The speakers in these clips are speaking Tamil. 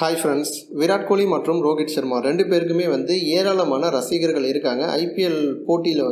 ஹாய் ஃப்ரெண்ட்ஸ், விராட் கோலி மற்றும் ரோஹித் சர்மா ரெண்டு பேருக்குமே ஏராளமான ரசிகர்கள் இருக்காங்க. ஐபிஎல் போட்டியில்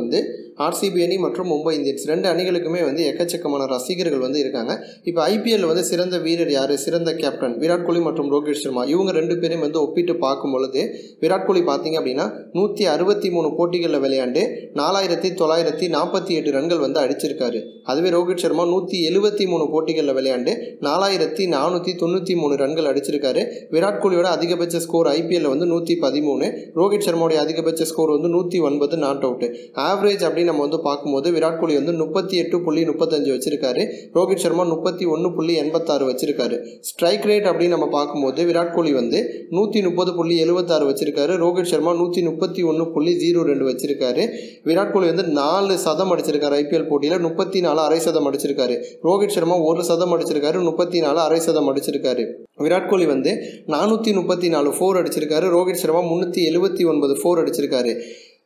ஆர்சிபி அணி மற்றும் மும்பை இந்தியன்ஸ் ரெண்டு அணிகளுக்குமே எக்கச்சக்கமான ரசிகர்கள் இருக்காங்க. இப்போ ஐபிஎல் சிறந்த வீரர் யார், சிறந்த கேப்டன் விராட் கோலி மற்றும் ரோஹித் சர்மா, இவங்க ரெண்டு பேரையும் ஒப்பிட்டு பார்க்கும் பொழுது விராட் கோலி பார்த்தீங்க அப்படின்னா 163 போட்டிகளில் விளையாண்டு 4948 ரன்கள் அடிச்சிருக்காரு. அதுவே ரோஹித் சர்மா 173 போட்டிகளில் விளையாண்டு 4493 ரன்கள் அடிச்சிருக்காரு. விராட் கோலியோட அதிகபட்ச ஸ்கோர் ஐபிஎல்ல 113, ரோஹித் சர்மாவுடைய அதிகபட்ச ஸ்கோர் 109 நாட் அவுட். ஆவரேஜ் அப்படின்னு நம்ம பார்க்கும்போது விராட் கோலி 38.35 வச்சிருக்காரு, ரோஹித் சர்மா 31.86 வச்சிருக்காரு. ஸ்ட்ரைக் ரேட் அப்படின்னு நம்ம பார்க்கும்போது விராட் கோலி 130.76 வச்சிருக்காரு, ரோஹித் சர்மா 131.02 வச்சிருக்காரு. விராட் கோலி 4 சதம் அடிச்சிருக்காரு ஐபிஎல் போட்டியில், 34 அரை சதம் அடிச்சிருக்காரு. ரோஹித் சர்மா 1 சதம் அடிச்சிருக்காரு, 34 அரை சதம் அடிச்சிருக்காரு. விராட் கோலி 434 4 அடிச்சிருக்காரு, ரோஹித் சர்மா 379 4 அடிச்சிருக்காரு.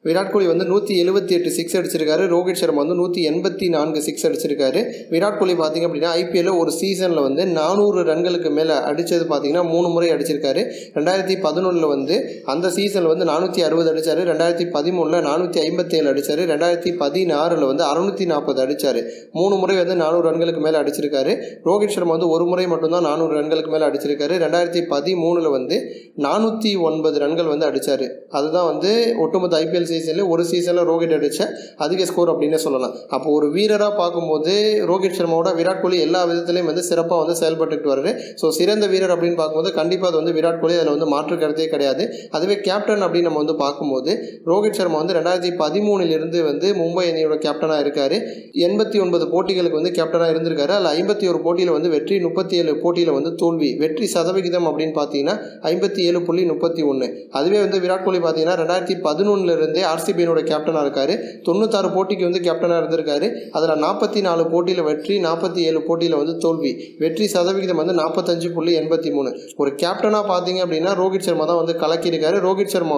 விராட் கோலி 178 6 அடிச்சிருக்காரு, ரோஹித் சர்மா 184 6 அடிச்சிருக்காரு. விராட் கோலி பார்த்தீங்க அப்படின்னா ஐபிஎல்ல ஒரு சீசனில் 400 ரன்களுக்கு மேலே அடித்தது பார்த்தீங்கன்னா 3 முறை அடிச்சிருக்காரு. 2011 அந்த சீசனில் 460 அடித்தார், 2013 457 அடித்தார், 2016 640 அடித்தார். 3 முறை 400 ரன்களுக்கு மேலே அடிச்சிருக்காரு. ரோஹித் சர்மா ஒரு முறை மட்டும்தான் 400 ரன்களுக்கு மேலே அடிச்சிருக்காரு. 2013 409 ரன்கள் அடித்தார். அதுதான் ஒட்டுமொத்த ஐபிஎல் சீசன்ல ஒரு சீசன்ல ரோஹித் அடிச்ச அதிக ஸ்கோர் அப்படின்னு சொல்லலாம். அப்போ ஒரு வீரராக பார்க்கும்போது ரோஹித் சர்மாவோட விராட் கோலி எல்லா விதத்திலையும் சிறப்பாக செயல்பட்டு வர்றாரு. ஸோ சிறந்த வீரர் அப்படின்னு பார்க்கும்போது கண்டிப்பாக அது விராட் கோலி, அதில் மாற்று கருத்தே கிடையாது. அதுவே கேப்டன் அப்படின்னு நம்ம பார்க்கும்போது ரோஹித் சர்மா 2013 மும்பை அணியோட கேப்டனாக இருக்காரு. 89 போட்டிகளுக்கு கேப்டனாக இருந்திருக்காரு. அதில் 51 போட்டியில் வெற்றி, 37 போட்டியில் தோல்வி. வெற்றி சதவிகிதம் அப்படின்னு பார்த்தீங்கன்னா 57.31. அதுவே விராட் கோலி பார்த்தீங்கன்னா 2011 ஆர்சிபியோட கேப்டனாக இருக்காரு. 96 போட்டிக்கு கேப்டனாக இருந்திருக்காரு. அதில் 44 போட்டியில் வெற்றி, 47 போட்டியில் தோல்வி. வெற்றி சதவிகிதம் 45.83. ஒரு கேப்டனாக பார்த்தீங்க அப்படின்னா ரோஹித் சர்மா தான் கலக்கியிருக்காரு. ரோஹித் சர்மா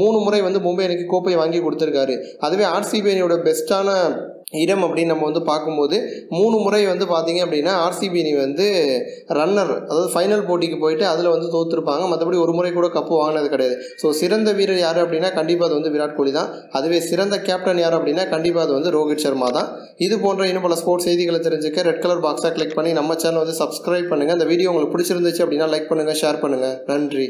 3 முறை மும்பை அணிக்கு கோப்பை வாங்கி கொடுத்துருக்காரு. அதுவே ஆர்சிபி அணியோட பெஸ்ட்டான இடம் அப்படின்னு நம்ம பார்க்கும்போது 3 முறை பார்த்தீங்க அப்படின்னா ஆர்சிபி அணி ரன்னர், அதாவது ஃபைனல் போட்டிக்கு போயிட்டு அதில் தோற்றுருப்பாங்க. மற்றபடி ஒரு முறை கூட கப்பு வாங்கினது கிடையாது. ஸோ சிறந்த வீரர் யார் அப்படின்னா கண்டிப்பாக அது விராட் கோலி தான். அதுவே சிறந்த கேப்டன் யார் அப்படின்னா கண்டிப்பாக அது ரோஹித் சர்மா தான். இது போன்ற இன்னும் பல ஸ்போர்ட்ஸ் செய்திகளை தெரிஞ்சுக்க ரெட் கலர் பாக்ஸாக கிளிக் பண்ணி நம்ம சேனல் சப்ஸ்கிரைப் பண்ணுங்கள். அந்த வீடியோ உங்களுக்கு பிடிச்சிருந்துச்சு அப்படின்னா லைக் பண்ணுங்கள், ஷேர் பண்ணுங்கள். நன்றி.